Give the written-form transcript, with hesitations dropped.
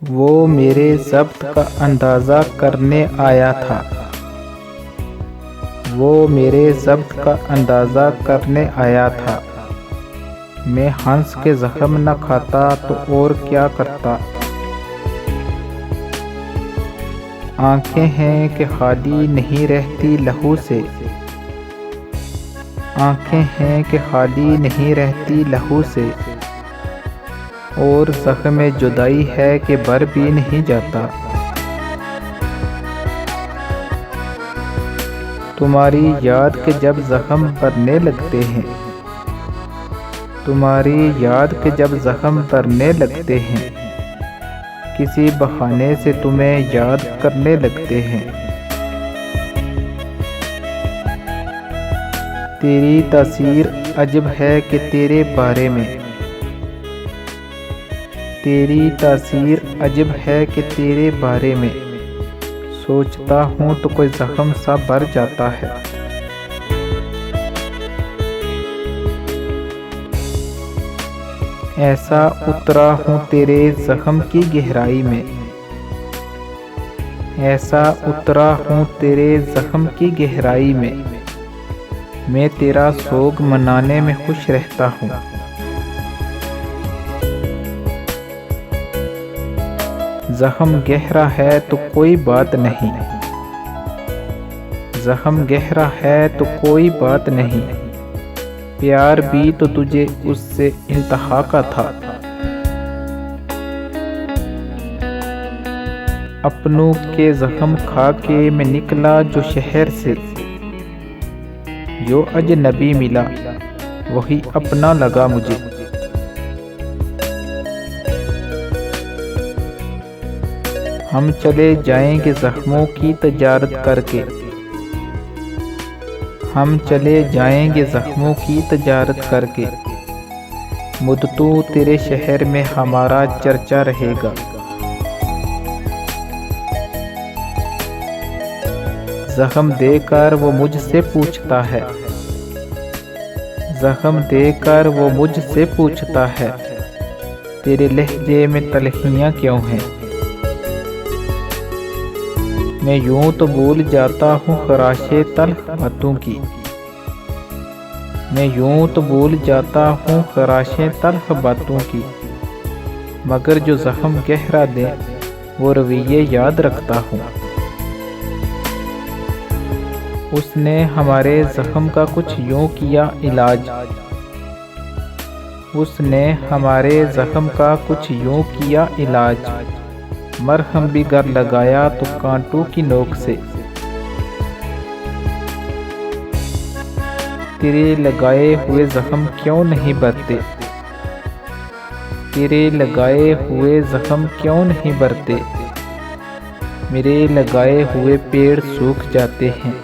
वो मेरे ज़ब्त का अंदाज़ा करने आया था। वो मेरे ज़ब्त का अंदाज़ा करने आया था। मैं हंस के ज़ख्म न खाता तो और क्या करता। आँखें हैं कि खाली नहीं रहती लहू से। आँखें हैं कि खाली नहीं रहती लहू से। और ज़ख्म जुदाई है कि भर भी नहीं जाता। तुम्हारी याद के जब ज़ख्म भरने लगते हैं। तुम्हारी याद के जब ज़ख्म भरने लगते हैं। किसी बहाने से तुम्हें याद करने लगते हैं। तेरी तासीर अजब है कि तेरे बारे में। तेरी तासीर अजब है कि तेरे बारे में सोचता हूँ तो कोई ज़ख्म सा भर जाता है। ऐसा उतरा हूँ तेरे ज़ख्म की गहराई में। ऐसा उतरा हूँ तेरे ज़ख्म की गहराई में। मैं तेरा सोग मनाने में खुश रहता हूँ। ज़ख्म गहरा है तो कोई बात नहीं। ज़ख्म गहरा है तो कोई बात नहीं। प्यार भी तो तुझे उससे इंतहा का था। अपनों के ज़ख्म खा के मैं निकला जो शहर से। जो अजनबी मिला वही अपना लगा मुझे। हम चले जाएंगे ज़ख्मों की तजारत करके। हम चले जाएंगे ज़ख्मों की तजारत करके। मुद्दतों तेरे शहर में हमारा चर्चा रहेगा। ज़ख्म देकर वो मुझसे पूछता है। ज़ख्म देकर वो मुझसे पूछता है। तेरे लहजे में तलखियाँ क्यों हैं। मैं यूं तो भूल जाता हूँ खराशे तल्ख बातों की। मैं यूं तो भूल जाता हूँ खराशे तल्ख बातों की। मगर जो ज़ख्म गहरा दे वो रवैये याद रखता हूँ। उसने हमारे ज़ख्म का कुछ यूं किया इलाज। उसने हमारे ज़ख्म का कुछ यूं किया इलाज। मरहम भी गर लगाया तो कांटों की नोक से। तेरे लगाए हुए ज़ख्म क्यों नहीं भरते। तेरे लगाए हुए ज़ख्म क्यों नहीं भरते। मेरे लगाए हुए पेड़ सूख जाते हैं।